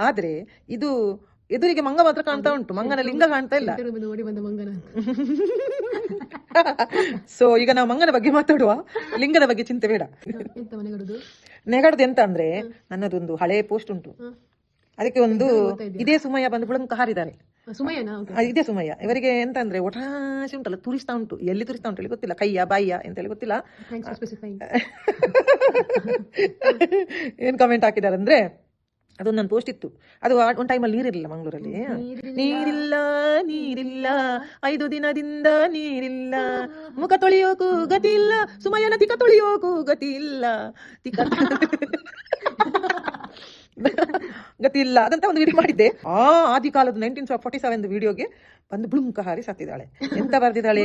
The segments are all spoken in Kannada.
ಆದ್ರೆ ಇದು ಎದುರಿಗೆ ಮಂಗ ಮಾತ್ರ ಕಾಣ್ತಾ ಉಂಟು, ಮಂಗನ ಲಿಂಗ ಕಾಣ್ತಾ ಇಲ್ಲ. ನೋಡಿ ಬಂದ ಮಂಗನ. ಸೊ ಈಗ ನಾವು ಮಂಗನ ಬಗ್ಗೆ ಮಾತಾಡುವ, ಲಿಂಗದ ಬಗ್ಗೆ ಚಿಂತೆ ಬೇಡ. ನೆಗಡದು ಎಂತ ಅಂದ್ರೆ, ನನ್ನದೊಂದು ಹಳೆ ಪೋಸ್ಟ್ ಉಂಟು, ಅದಕ್ಕೆ ಒಂದು ಇದೇ ಸುಮಯ್ಯ ಬಂದು ಬುಳಂಕ ಹಾರಿದ್ದಾರೆ. ಇದೇ ಸುಮಯ್ಯ ಇವರಿಗೆ ಎಂತ ಅಂದ್ರೆ ಒಟಾಶಿ ಉಂಟಲ್ಲ, ತುರಿಸ್ತಾ ಉಂಟು, ಎಲ್ಲಿ ತುರಿಸ್ತಾ ಉಂಟು ಹೇಳಿ ಗೊತ್ತಿಲ್ಲ, ಕೈಯ ಬಾಯಿಯ ಅಂತ ಹೇಳಿ ಗೊತ್ತಿಲ್ಲ. ಏನ್ ಕಮೆಂಟ್ ಹಾಕಿದಾರೆ ಅಂದ್ರೆ, ಅದೊಂದು ನನ್ನ ಪೋಸ್ಟ್ ಇತ್ತು, ಅದು ಒಂದು ಟೈಮಲ್ಲಿ ನೀರಿರಲಿಲ್ಲ ಮಂಗಳೂರಲ್ಲಿ, ನೀರಿಲ್ಲ ನೀರಿಲ್ಲ 5 ದಿನದಿಂದ ನೀರಿಲ್ಲ, ಮುಖ ತೊಳೆಯೋಕು ಗತಿ ಇಲ್ಲ, ಸುಮಯ್ಯನ ತಿಕ್ಕ ತೊಳೆಯೋಕು ಗತಿ ಇಲ್ಲ, ಗತಿ ಇಲ್ಲ ಅದಂತ ಒಂದು ವಿಡಿಯೋ ಮಾಡಿದ್ದೆ. ಆದಿ ಕಾಲದ 1947 ವಿಡಿಯೋಗೆ ಬಂದು ಬುಳುಂಕ ಹಾರಿ ಸತ್ತಿದ್ದಾಳೆ. ಎಂತ ಬರ್ದಿದ್ದಾಳೆ,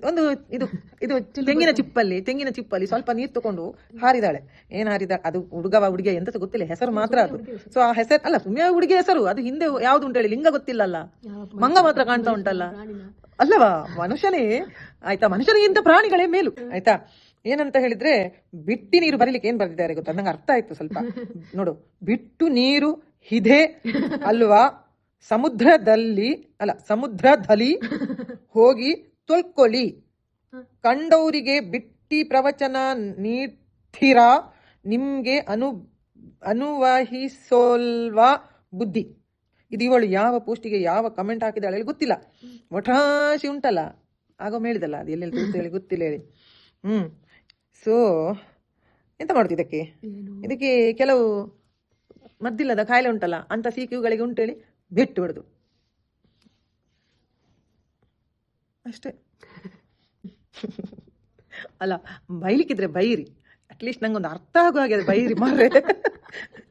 ಒಂದು ಇದು ಇದು ತೆಂಗಿನ ಚಿಪ್ಪಲ್ಲಿ ಸ್ವಲ್ಪ ನೀರು ತಗೊಂಡು ಹಾರಿದಾಳೆ. ಏನ್ ಹಾರಿದ, ಅದು ಹುಡುಗಿಯ ಎಂತ ಗೊತ್ತಿಲ್ಲ, ಹೆಸರು ಮಾತ್ರ ಅದು. ಸೊ ಆ ಹೆಸರು ಅಲ್ಲ, ಸುಮ್ಮನೆ ಹುಡುಗಿ ಹೆಸರು, ಅದು ಹಿಂದೆ ಯಾವ್ದು ಉಂಟು ಹೇಳಿ, ಲಿಂಗ ಗೊತ್ತಿಲ್ಲಲ್ಲ, ಮಂಗ ಮಾತ್ರ ಕಾಣ್ತಾ ಉಂಟಲ್ಲ, ಅಲ್ಲವಾ ಮನುಷ್ಯನೇ ಆಯ್ತಾ, ಮನುಷ್ಯನಿಗಿಂತ ಪ್ರಾಣಿಗಳೇ ಮೇಲು ಆಯ್ತಾ. ಏನಂತ ಹೇಳಿದ್ರೆ, ಬಿಟ್ಟಿ ನೀರು ಬರೀಲಿಕ್ಕೆ ಏನ್ ಬರ್ದಿದ್ದಾರೆ ಗೊತ್ತಾ, ನಂಗೆ ಅರ್ಥ ಆಯ್ತು ಸ್ವಲ್ಪ ನೋಡು. ಬಿಟ್ಟು ನೀರು ಹಿದೆ ಅಲ್ವಾ, ಸಮುದ್ರದಲ್ಲಿ ಹೋಗಿ ತೊಳ್ಕೊಳ್ಳಿ, ಕಂಡವರಿಗೆ ಬಿಟ್ಟಿ ಪ್ರವಚನ ನೀಡ್ತೀರಾ, ನಿಮ್ಗೆ ಅನುವಹಿಸೋಲ್ವಾ ಬುದ್ಧಿ. ಇದು ಇವಳು ಯಾವ ಪೋಸ್ಟಿಗೆ ಯಾವ ಕಮೆಂಟ್ ಹಾಕಿದಾಳೆ ಗೊತ್ತಿಲ್ಲ, ಒಟ್ರಾಶಿ ಉಂಟಲ್ಲ, ಆಗ ಹೇಳಿದಲ್ಲ ಅದು ಎಲ್ಲೆಲ್ಲಿ ಹೇಳಿ ಗೊತ್ತಿಲ್ಲ ಹೇಳಿ. ಸೊ ಎಂತ ಮಾಡುದು, ಇದಕ್ಕೆ ಕೆಲವು ಮದ್ದಿಲ್ಲದ ಕಾಯಿಲೆ ಉಂಟಲ್ಲ, ಅಂತ ಸಿಕ್ಯುಗಳಿಗೆ ಉಂಟೇಳಿ ಬಿಟ್ಟು ಬಿಡುದು ಅಷ್ಟೇ. ಅಲ್ಲ, ಬೈಲಿಕ್ಕಿದ್ರೆ ಬೈರಿ, ಅಟ್ಲೀಸ್ಟ್ ನಂಗೊಂದು ಅರ್ಥ ಆಗೋ ಹಾಗೆ ಬೈರಿ ಮಾರ್ರೆ.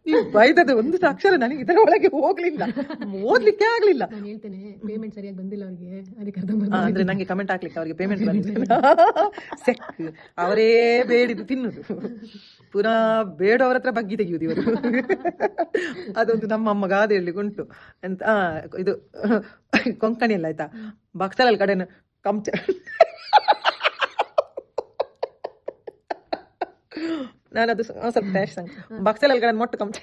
ನೀವು ಬೈದದ್ದು ಒಂದು ಅಕ್ಷರ ನನಗೆ ಇದರ ಒಳಗೆ ಹೋಗ್ಲಿಲ್ಲ, ಓದ್ಲಿಕ್ಕೆ ಆಗ್ಲಿಲ್ಲ. ಪೇಮೆಂಟ್ ಸರಿಯಾಗಿ ಬಂದಿಲ್ಲ ಅವರಿಗೆ, ಅಂದ್ರೆ ನಂಗೆ ಕಮೆಂಟ್ ಹಾಕ್ಲಿಕ್ಕೆ ಅವ್ರಿಗೆ ಪೇಮೆಂಟ್ ಬಂದಿಲ್ಲ, ಸೆಕ್ ಅವರೇ ಬೇಡಿದ್ದು ತಿನ್ನುದು, ಪುನಃ ಬೇಡವರ ಹತ್ರ ಬಗ್ಗಿ ತೆಗೆಯುವುದು ಇವರು. ಅದೊಂದು ನಮ್ಮ ಅಮ್ಮ ಗಾದೆ ಹೇಳಲಿಕ್ಕೆ ಉಂಟು ಎಂತ, ಇದು ಕೊಂಕಣಿ ಎಲ್ಲ ಆಯ್ತಾ, ಬಕ್ಸಲಲ್ ಕಡೆ ಕಂಚ, ನಾನದು ಸ್ವಲ್ಪ ಡ್ಯಾಶ್ ಬಕ್ಸಲಲ್ ಕಡೆ ಮೊಟ್ಟು ಕಂಚ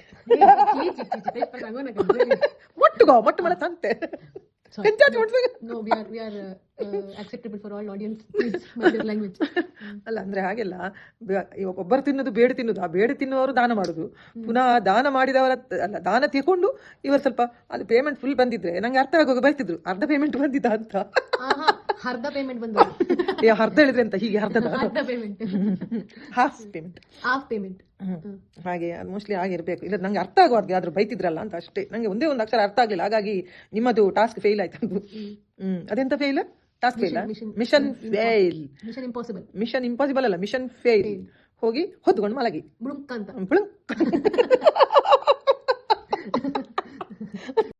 ಮೊಟ್ಟು ಮಳ ತಂತೆ. ಅಲ್ಲ ಅಂದ್ರೆ ಹಾಗೆಲ್ಲ, ಒಬ್ಬರು ತಿನ್ನೋದು ಬೇಡ ತಿನ್ನುದು, ಆ ಬೇಡ ತಿನ್ನುವವರು ದಾನ ಮಾಡುದು, ಪುನಃ ದಾನ ಮಾಡಿದವರ ಅಲ್ಲ ದಾನ ತಗೊಂಡು ಇವರು ಸ್ವಲ್ಪ ಅದು ಪೇಮೆಂಟ್ ಫುಲ್ ಬಂದಿದ್ರೆ ನಂಗೆ ಅರ್ಥ ಆಗೋಗ ಬೈತಿದ್ರು, ಅರ್ಧ ಪೇಮೆಂಟ್ ಬಂದಿದ್ದ ಅಂತ. ಅರ್ಧ ಪೇಮೆಂಟ್ ಬಂದ, ಅರ್ಧ ಹೇಳಿದ್ರೆ ಅಂತ, ಹೀಗೆ ಅರ್ಧ ಪೇಮೆಂಟ್, ಹಾಫ್ ಪೇಮೆಂಟ್ ಹಾಗೆ, ಅದು ಮೋಸ್ಟ್ಲಿ ಆಗಿರ್ಬೇಕು. ಇಲ್ಲ ನಂಗೆ ಅರ್ಥ ಆಗುವಾಗ ಆದ್ರೂ ಬೈತಿದ್ರಲ್ಲ ಅಂತ ಅಷ್ಟೇ, ನಂಗೆ ಒಂದೇ ಒಂದು ಅಕ್ಷರ ಅರ್ಥ ಆಗ್ಲಿಲ್ಲ, ಹಾಗಾಗಿ ನಿಮ್ಮದು ಟಾಸ್ಕ್ ಫೇಲ್ ಆಯ್ತು. ಅದೆಂತ fail, task fail, mission fail, mission impossible ಅಲ್ಲ, ಮಿಷನ್ ಫೇಲ್. ಹೋಗಿ ಹೊತ್ಕೊಂಡು ಮಲಗಿ ಬುಳುಂಕ್ ಅಂತ